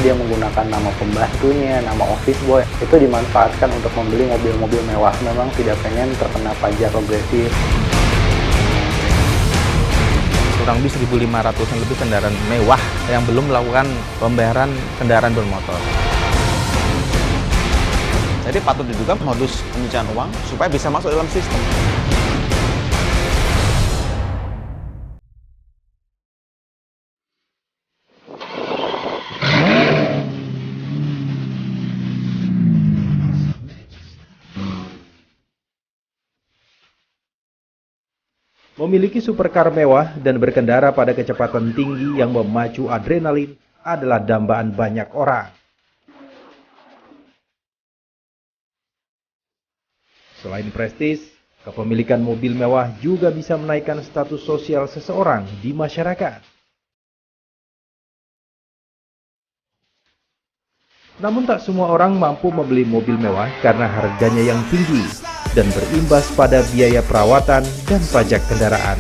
dia menggunakan nama pembantunya, nama office boy, itu dimanfaatkan untuk membeli mobil-mobil mewah. Memang tidak pengen terkena pajak progresif. Kurang lebih 1.500-an lebih kendaraan mewah yang belum melakukan pembayaran kendaraan bermotor. Jadi patut diduga modus pencucian uang supaya bisa masuk dalam sistem. Memiliki supercar mewah dan berkendara pada kecepatan tinggi yang memacu adrenalin adalah dambaan banyak orang. Selain prestis, kepemilikan mobil mewah juga bisa menaikkan status sosial seseorang di masyarakat. Namun tak semua orang mampu membeli mobil mewah karena harganya yang tinggi dan berimbas pada biaya perawatan dan pajak kendaraan.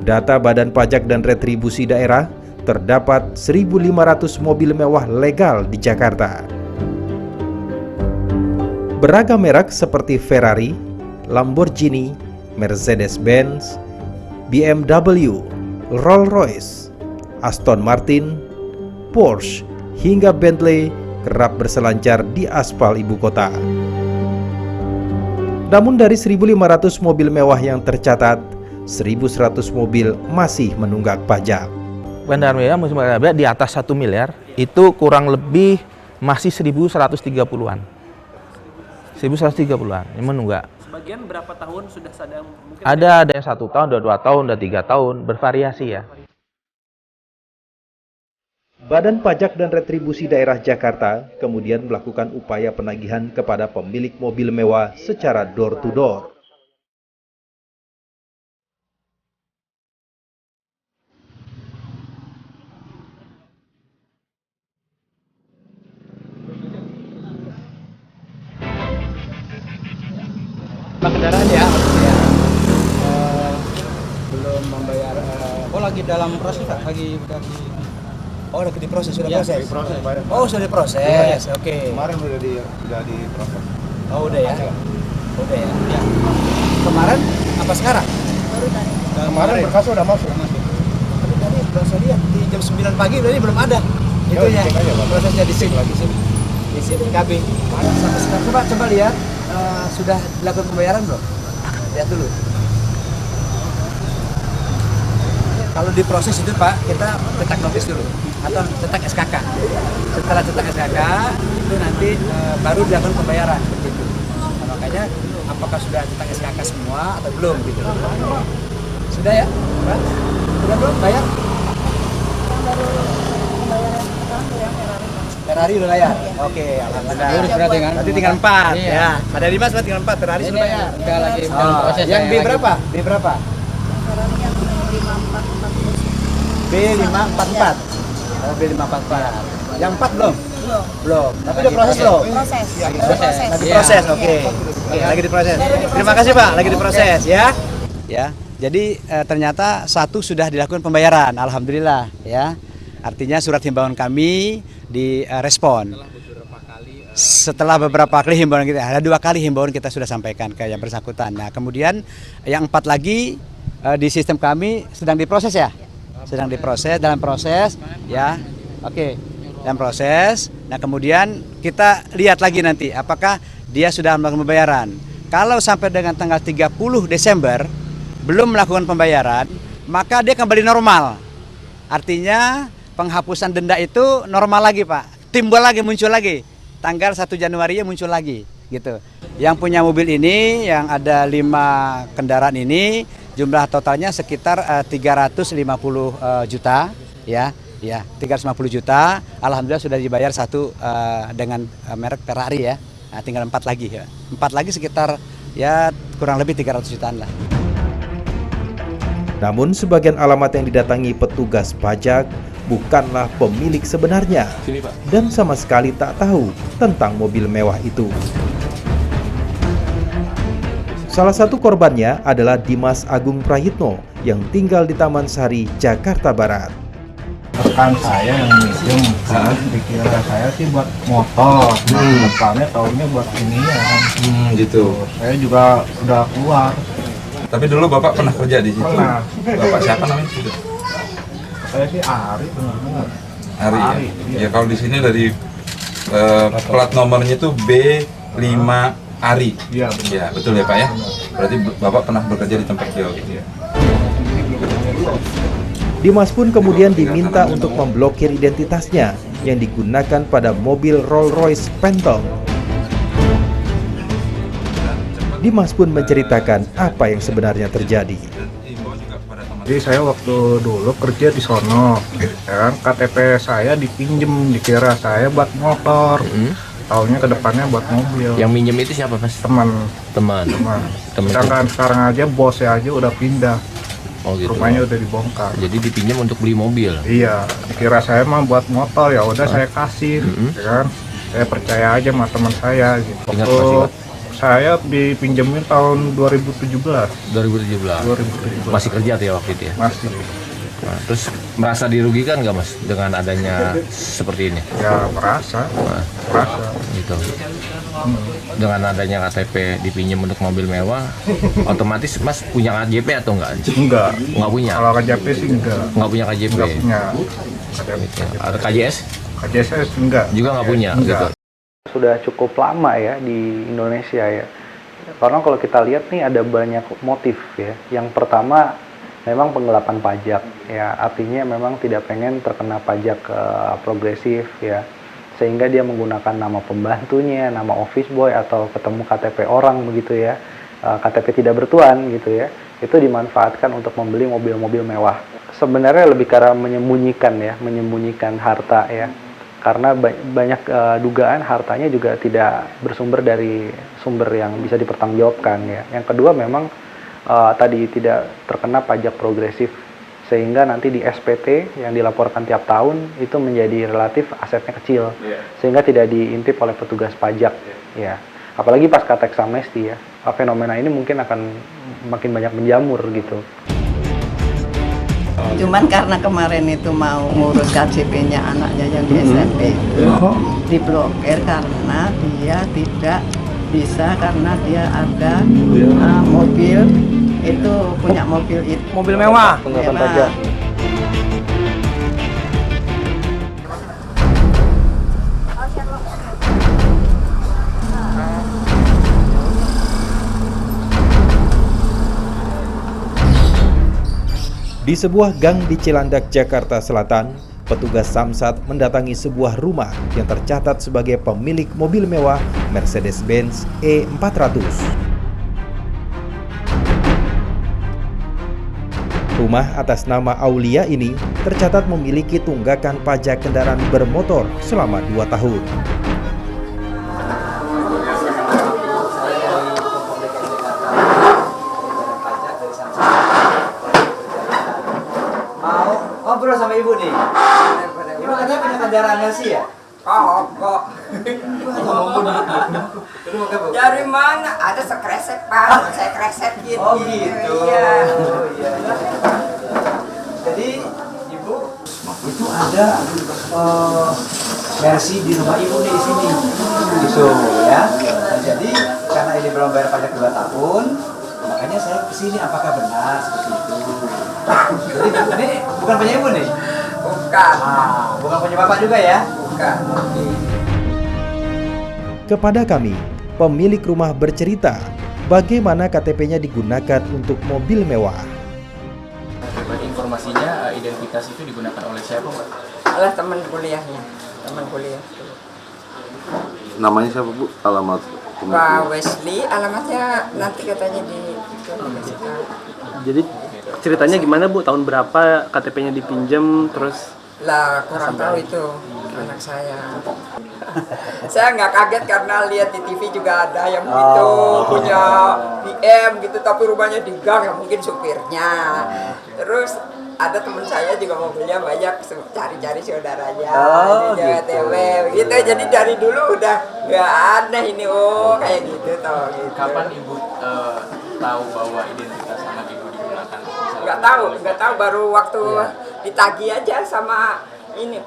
Data Badan Pajak dan Retribusi Daerah, terdapat 1.500 mobil mewah legal di Jakarta. Beragam merek seperti Ferrari, Lamborghini, Mercedes-Benz, BMW, Rolls-Royce, Aston Martin, Porsche, hingga Bentley kerap berselancar di aspal ibu kota. Namun dari 1.500 mobil mewah yang tercatat, 1.100 mobil masih menunggak pajak. Kendaraan mewah di atas 1 miliar itu kurang lebih masih 1.130-an. 1.130-an yang menunggak. Sebagian berapa tahun sudah sadar? Mungkin Ada yang 1 tahun, 2 tahun, 3 tahun, bervariasi ya. Badan Pajak dan Retribusi Daerah Jakarta kemudian melakukan upaya penagihan kepada pemilik mobil mewah secara door-to-door. Kendaraan ya, belum membayar. Lagi dalam proses Pak, lagi lagi diproses, sudah proses. Diproses, Oh, sudah diproses. Oke. Kemarin udah diproses. Oh, udah ya. Udah ya. Ya. Kemarin apa sekarang? Kemarin berkas udah masuk. Tapi tadi belum saya lihat di jam 9 pagi berarti belum ada. Itu ya. Prosesnya di SIM lagi di SIM KB. Sampai sekarang coba lihat sudah dilakukan pembayaran belum? Lihat dulu. Kalau diproses itu Pak, kita cetak notis dulu atau cetak SKK. Setelah cetak SKK itu nanti baru dilakukan pembayaran begitu. Nah, makanya apakah sudah cetak SKK semua atau belum gitu. Sudah ya? Pak? Sudah belum bayar? Ferrari udah bayar. Oke, alhamdulillah. Berarti kan? Berarti tinggal 4 ya. Ada 5 sebenarnya tinggal 4 Ferrari sudah bayar. Enggak lagi proses. Yang B berapa? B berapa? B544. Oh, B544. Yang 4 belum? Belum. Tapi udah proses belum? Proses. Lagi proses, oke. Lagi diproses. Terima kasih Pak, lagi diproses ya. Ya. Jadi ternyata 1 sudah dilakukan pembayaran, alhamdulillah ya. Artinya surat himbauan kami direspon. Setelah beberapa kali himbauan kita, ada 2 kali himbauan kita sudah sampaikan ke yang bersangkutan. Nah, kemudian yang 4 lagi di sistem kami sedang diproses ya. Sedang diproses, dalam proses ya. Oke. Dalam proses. Nah, kemudian kita lihat lagi nanti apakah dia sudah melakukan pembayaran. Kalau sampai dengan tanggal 30 Desember belum melakukan pembayaran, maka dia kembali normal. Artinya penghapusan denda itu normal lagi Pak. Timbul lagi, muncul lagi. Tanggal 1 Januari muncul lagi gitu. Yang punya mobil ini yang ada 5 kendaraan ini jumlah totalnya sekitar 350 juta ya. Ya, 350 juta. Alhamdulillah sudah dibayar 1 dengan merek Ferrari ya. Nah, tinggal 4 lagi ya. 4 lagi sekitar ya kurang lebih 300 jutaan lah. Namun sebagian alamat yang didatangi petugas pajak bukanlah pemilik sebenarnya dan sama sekali tak tahu tentang mobil mewah itu. Salah satu korbannya adalah Dimas Agung Prayitno yang tinggal di Taman Sari, Jakarta Barat. Rekan saya yang minjem, dikira saya sih buat motor, depannya taunya buat ini ya. Gitu. Saya juga udah keluar. Tapi dulu Bapak pernah kerja di situ? Pernah. Bapak siapa namanya? Saya sih Ari, benar-benar. Ari. Ari, Ya kalau di sini dari plat nomornya itu B5 Ari. Iya, benar. Ya, betul ya Pak ya? Berarti Bapak pernah bekerja di tempat beliau gitu ya? Dimas pun kemudian diminta untuk memblokir identitasnya yang digunakan pada mobil Rolls-Royce Phantom. Dimas pun menceritakan apa yang sebenarnya terjadi. Jadi saya waktu dulu kerja di sono, ya kan, KTP saya dipinjem, dikira saya buat motor. Taunya ke depannya buat mobil. Yang minjem itu siapa Mas? Teman. Teman. Sedangkan sekarang aja bosnya aja udah pindah. Oh gitu. Rumahnya udah dibongkar. Jadi dipinjam untuk beli mobil. Iya, dikira saya mah buat motor, ya udah saya kasih, ya kan. Saya percaya aja sama teman saya gitu. Ingat Waktu masih, Pak? saya dipinjemin tahun 2017. 2017. Masih kerja tuh ya waktu itu ya? Masih. Nah, terus merasa dirugikan nggak Mas dengan adanya seperti ini? Ya merasa. Gitu. Dengan adanya KTP dipinjam untuk mobil mewah, otomatis Mas punya KJP atau enggak? Enggak. Nggak punya? Kalau KJP sih enggak. Nggak punya KJP? Enggak punya. Ada KJS? KJS enggak. Juga nggak punya? Enggak. Gitu. Sudah cukup lama ya di Indonesia ya. Karena kalau kita lihat nih ada banyak motif ya. Yang pertama memang penggelapan pajak ya, artinya memang tidak pengen terkena pajak progresif ya, sehingga dia menggunakan nama pembantunya, nama office boy, atau ketemu KTP orang begitu ya, KTP tidak bertuan gitu ya, itu dimanfaatkan untuk membeli mobil-mobil mewah. Sebenarnya lebih karena menyembunyikan harta ya, karena banyak dugaan hartanya juga tidak bersumber dari sumber yang bisa dipertanggungjawabkan ya. Yang kedua memang tadi tidak terkena pajak progresif, sehingga nanti di SPT yang dilaporkan tiap tahun itu menjadi relatif asetnya kecil, sehingga tidak diintip oleh petugas pajak ya. Apalagi pasca tax amnesty ya, fenomena ini mungkin akan makin banyak menjamur gitu. Cuman karena kemarin itu mau ngurus KJP-nya anaknya yang di SMP itu diblokir karena dia tidak bisa, karena dia ada mobil itu, punya mobil itu, Mobil mewah. Penggelapan pajak. Di sebuah gang di Cilandak, Jakarta Selatan, petugas Samsat mendatangi sebuah rumah yang tercatat sebagai pemilik mobil mewah Mercedes-Benz E400. Rumah atas nama Aulia ini tercatat memiliki tunggakan pajak kendaraan bermotor selama 2 tahun. Mau ngobrol sama ibu nih. Ibu katanya punya kendaraan Mercy ya? Kok. Dari mana? Ada sekresek Pak, saya kresek gitu. Oh gitu. Iya. Oh, iya. Jadi ibu itu ada Mercy di rumah ibu nih di sini. Gitu ya. Nah, jadi karena ini belum bayar pajak 2 tahun, makanya saya kesini, apakah benar seperti itu. Jadi ini bukan punya ibu nih? Bukan. Bukan punya bapak juga ya? Bukan. Kepada kami, pemilik rumah bercerita bagaimana KTP-nya digunakan untuk mobil mewah. Informasinya identitas itu digunakan oleh siapa, Mbak? Oleh teman kuliahnya. Teman kuliah. Namanya siapa Bu? Alamat Pak Wesley, alamatnya nanti katanya dikasih tahu. Jadi ceritanya gimana Bu? Tahun berapa KTP-nya dipinjam, terus? Lah kurang tahu itu anak saya. Saya nggak kaget karena lihat di TV juga ada yang begitu, punya BM gitu, tapi rumahnya di gang, ya mungkin supirnya. Terus ada teman saya juga mobilnya banyak, cari-cari saudaranya di Jawa gitu. TV gitu. Jadi dari dulu udah nggak aneh ini, kayak gitu toh. Gitu. Kapan Ibu tahu bahwa identitas anak Ibu digunakan? Nggak tahu baru waktu ditagih aja sama ini.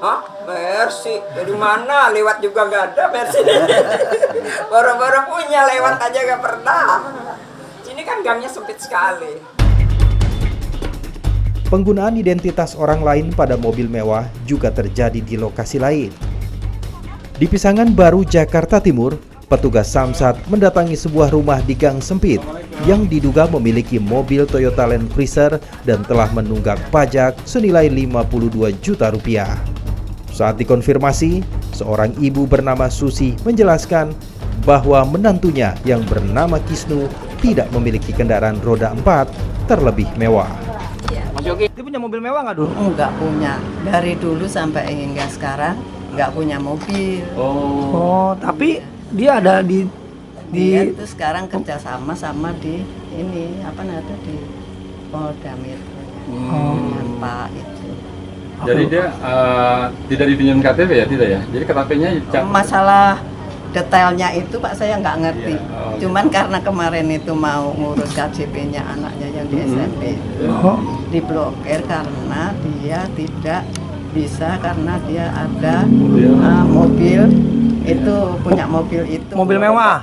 Mercy dari mana? Lewat juga nggak ada Mercy. Baru-baru punya, lewat aja nggak pernah. Sini kan gangnya sempit sekali. Penggunaan identitas orang lain pada mobil mewah juga terjadi di lokasi lain. Di Pisangan Baru, Jakarta Timur, petugas Samsat mendatangi sebuah rumah di gang sempit yang diduga memiliki mobil Toyota Land Cruiser dan telah menunggak pajak senilai 52 juta rupiah. Saat dikonfirmasi, seorang ibu bernama Susi menjelaskan bahwa menantunya yang bernama Kisnu tidak memiliki kendaraan roda 4 terlebih mewah. Mas Yogi, dia punya mobil mewah nggak dulu? Enggak punya. Dari dulu sampai hingga sekarang enggak punya mobil. Oh, tapi dia ada di Dia itu sekarang kerjasama sama di ini apa namanya di Polda Metro dengan Pak itu. Jadi dia tidak dipinjam KTP ya, tidak ya? Jadi KTP-nya Masalah detailnya itu Pak saya nggak ngerti. Cuman karena kemarin itu mau ngurus KJP-nya anaknya yang di SMP itu diblokir karena dia tidak bisa karena dia ada mobil itu punya mobil itu mobil mewah.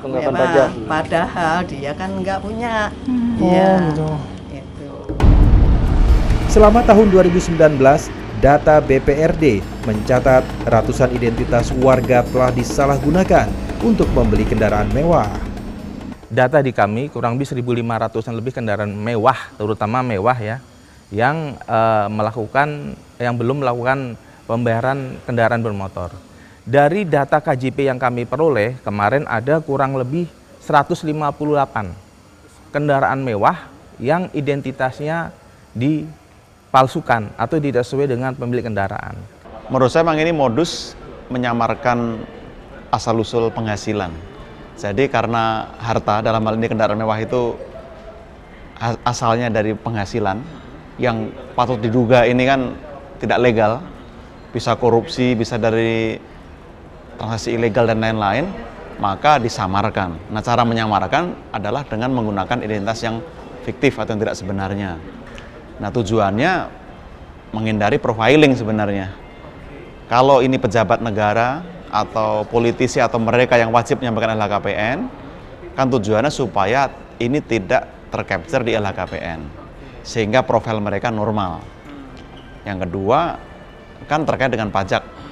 Padahal dia kan nggak punya. Iya. Itu. Selama tahun 2019, data BPRD mencatat ratusan identitas warga telah disalahgunakan untuk membeli kendaraan mewah. Data di kami kurang lebih 1.500-an lebih kendaraan mewah, terutama mewah ya, yang belum melakukan pembayaran kendaraan bermotor. Dari data KJP yang kami peroleh, kemarin ada kurang lebih 158 kendaraan mewah yang identitasnya dipalsukan atau tidak sesuai dengan pemilik kendaraan. Menurut saya memang ini modus menyamarkan asal-usul penghasilan. Jadi karena harta dalam hal ini kendaraan mewah itu asalnya dari penghasilan yang patut diduga ini kan tidak legal, bisa korupsi, bisa dari transaksi ilegal dan lain-lain, maka disamarkan. Nah, cara menyamarkan adalah dengan menggunakan identitas yang fiktif atau yang tidak sebenarnya. Nah, tujuannya menghindari profiling sebenarnya. Kalau ini pejabat negara atau politisi atau mereka yang wajib menyampaikan LHKPN, kan tujuannya supaya ini tidak tercapture di LHKPN, sehingga profil mereka normal. Yang kedua, kan terkait dengan pajak.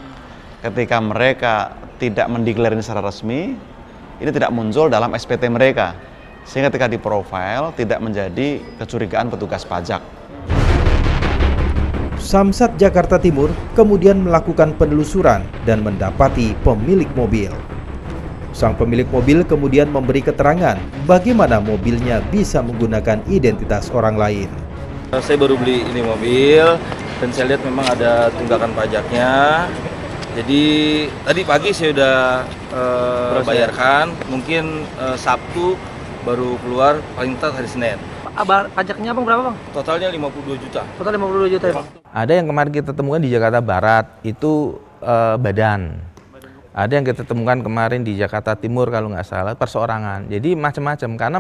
Ketika mereka tidak mendeklar ini secara resmi, ini tidak muncul dalam SPT mereka, sehingga ketika diprofil tidak menjadi kecurigaan petugas pajak. Samsat Jakarta Timur kemudian melakukan penelusuran dan mendapati pemilik mobil. Sang pemilik mobil kemudian memberi keterangan bagaimana mobilnya bisa menggunakan identitas orang lain. Saya baru beli ini mobil dan saya lihat memang ada tunggakan pajaknya. Jadi tadi pagi saya udah bayarkan, mungkin Sabtu baru keluar, paling telat hari Senin. Pajaknya Bang berapa Bang? Totalnya 52 juta. Total 52 juta ya Bang? Ada yang kemarin kita temukan di Jakarta Barat, itu badan. Ada yang kita temukan kemarin di Jakarta Timur kalau nggak salah, perseorangan. Jadi macam-macam, karena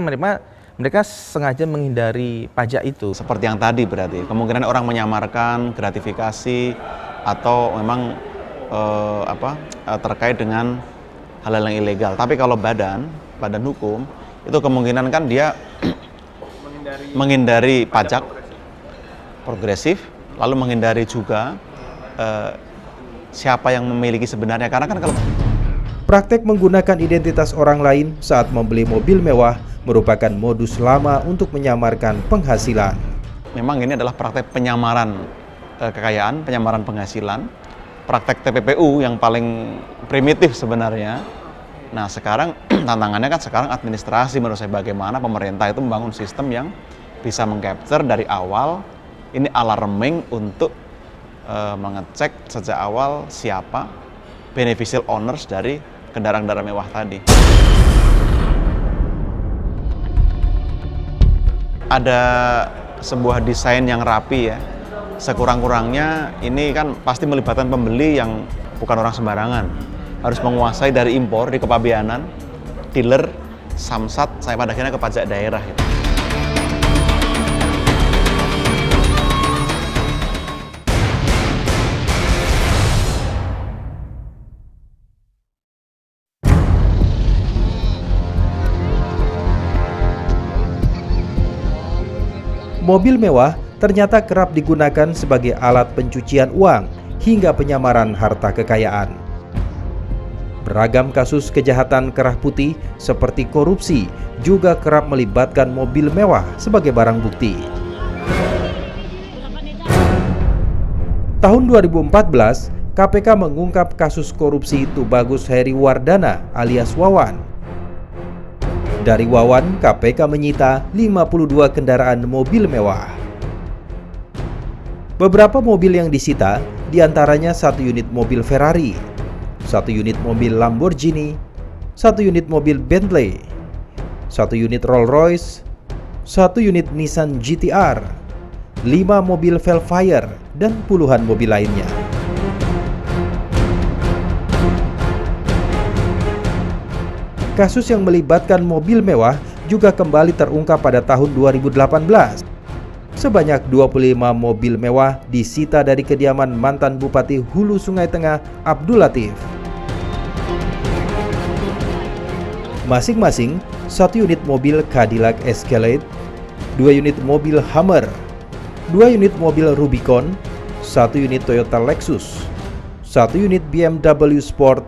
mereka sengaja menghindari pajak itu. Seperti yang tadi berarti, kemungkinan orang menyamarkan gratifikasi atau memang terkait dengan hal-hal yang ilegal. Tapi kalau badan hukum, itu kemungkinan kan dia menghindari pajak progresif, lalu menghindari juga siapa yang memiliki sebenarnya. Karena kan kalau Praktek menggunakan identitas orang lain saat membeli mobil mewah merupakan modus lama untuk menyamarkan penghasilan. memang ini adalah praktek penyamaran kekayaan, penyamaran penghasilan, praktek TPPU yang paling primitif sebenarnya. Nah sekarang tantangannya kan sekarang administrasi, menurut saya bagaimana pemerintah itu membangun sistem yang bisa mengcapture dari awal, ini alarming untuk mengecek sejak awal siapa beneficial owners dari kendaraan-kendaraan mewah tadi. Ada sebuah desain yang rapi ya, Sekurang-kurangnya ini kan pasti melibatkan pembeli yang bukan orang sembarangan. Harus menguasai dari impor di kepabeanan, dealer, samsat, sampai pada akhirnya ke pajak daerah. Gitu. Mobil mewah ternyata kerap digunakan sebagai alat pencucian uang hingga penyamaran harta kekayaan. Beragam kasus kejahatan kerah putih seperti korupsi juga kerap melibatkan mobil mewah sebagai barang bukti. Tahun 2014, KPK mengungkap kasus korupsi Tubagus Heri Wardana alias Wawan. Dari Wawan, KPK menyita 52 kendaraan mobil mewah. Beberapa mobil yang disita, diantaranya 1 unit mobil Ferrari, 1 unit mobil Lamborghini, 1 unit mobil Bentley, 1 unit Rolls Royce, 1 unit Nissan GT-R, 5 mobil Velfire, dan puluhan mobil lainnya. Kasus yang melibatkan mobil mewah juga kembali terungkap pada tahun 2018. Sebanyak 25 mobil mewah disita dari kediaman mantan Bupati Hulu Sungai Tengah Abdul Latif. Masing-masing 1 unit mobil Cadillac Escalade, 2 unit mobil Hummer, 2 unit mobil Rubicon, 1 unit Toyota Lexus, 1 unit BMW Sport,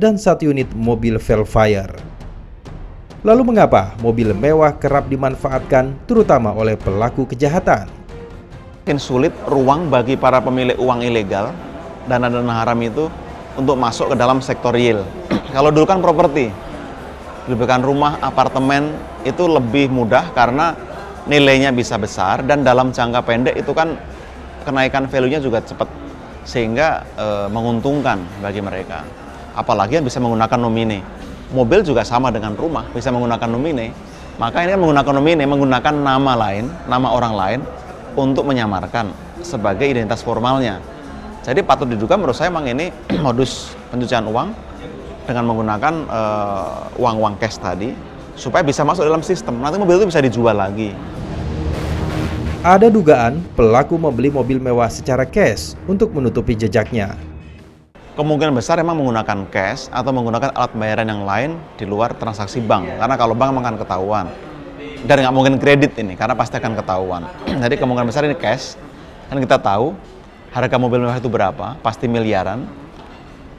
dan 1 unit mobil Velfire. Lalu mengapa mobil mewah kerap dimanfaatkan terutama oleh pelaku kejahatan? Makin sulit ruang bagi para pemilik uang ilegal, dana-dana haram itu untuk masuk ke dalam sektor real. Kalau dulu kan properti, belikan rumah, apartemen itu lebih mudah karena nilainya bisa besar dan dalam jangka pendek itu kan kenaikan value-nya juga cepat sehingga menguntungkan bagi mereka. Apalagi yang bisa menggunakan nomine. Mobil juga sama dengan rumah, bisa menggunakan nomine. Maka ini kan menggunakan nomine, menggunakan nama lain, nama orang lain untuk menyamarkan sebagai identitas formalnya. Jadi patut diduga menurut saya memang ini modus pencucian uang dengan menggunakan uang-uang cash tadi supaya bisa masuk dalam sistem. Nanti mobil itu bisa dijual lagi. Ada dugaan pelaku membeli mobil mewah secara cash untuk menutupi jejaknya. Kemungkinan besar memang menggunakan cash atau menggunakan alat pembayaran yang lain di luar transaksi bank. Karena kalau bank memang akan ketahuan. Dan nggak mungkin kredit ini, karena pasti akan ketahuan. Jadi kemungkinan besar ini cash. Kan kita tahu harga mobil mewah itu berapa, pasti miliaran.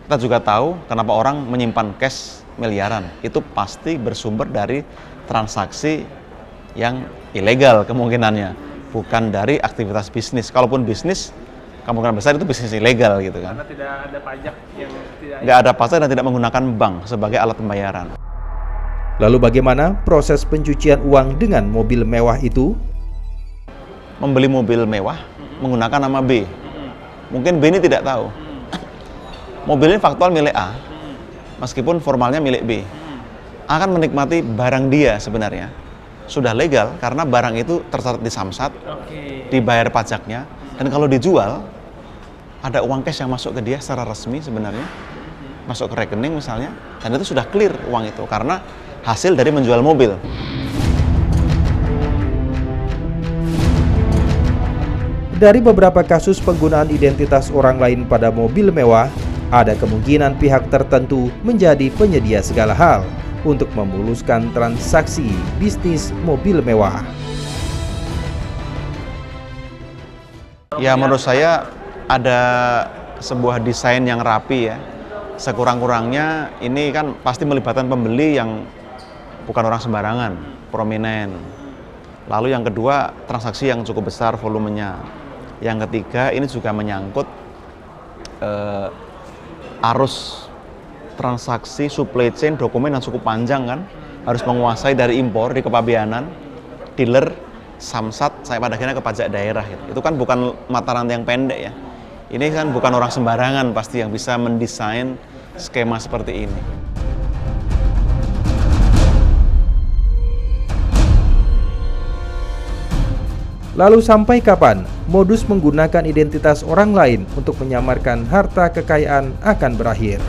Kita juga tahu kenapa orang menyimpan cash miliaran. Itu pasti bersumber dari transaksi yang ilegal kemungkinannya. Bukan dari aktivitas bisnis. Kalaupun bisnis, kemungkinan besar itu bisnis ilegal gitu kan. Karena tidak ada pajak yang tidak... Nggak ada pajak dan tidak menggunakan bank sebagai alat pembayaran. Lalu bagaimana proses pencucian uang dengan mobil mewah itu? Membeli mobil mewah menggunakan nama B. Mungkin B ini tidak tahu. Mobil ini faktual milik A, meskipun formalnya milik B. A akan menikmati barang dia sebenarnya. Sudah legal karena barang itu tercatat di samsat, dibayar pajaknya, dan kalau dijual, ada uang cash yang masuk ke dia secara resmi sebenarnya, masuk ke rekening misalnya, dan itu sudah clear uang itu karena hasil dari menjual mobil. Dari beberapa kasus penggunaan identitas orang lain pada mobil mewah, ada kemungkinan pihak tertentu menjadi penyedia segala hal untuk memuluskan transaksi bisnis mobil mewah. Ya menurut saya ada sebuah desain yang rapi ya. Sekurang-kurangnya ini kan pasti melibatkan pembeli yang bukan orang sembarangan, prominent. Lalu yang kedua, transaksi yang cukup besar volumenya. Yang ketiga, ini juga menyangkut arus transaksi supply chain dokumen yang cukup panjang kan. Harus menguasai dari impor di kepabeanan, dealer, samsat, sampai pada akhirnya ke pajak daerah. Itu kan bukan mata rantai yang pendek ya. Ini kan bukan orang sembarangan pasti yang bisa mendesain skema seperti ini. Lalu sampai kapan modus menggunakan identitas orang lain untuk menyamarkan harta kekayaan akan berakhir?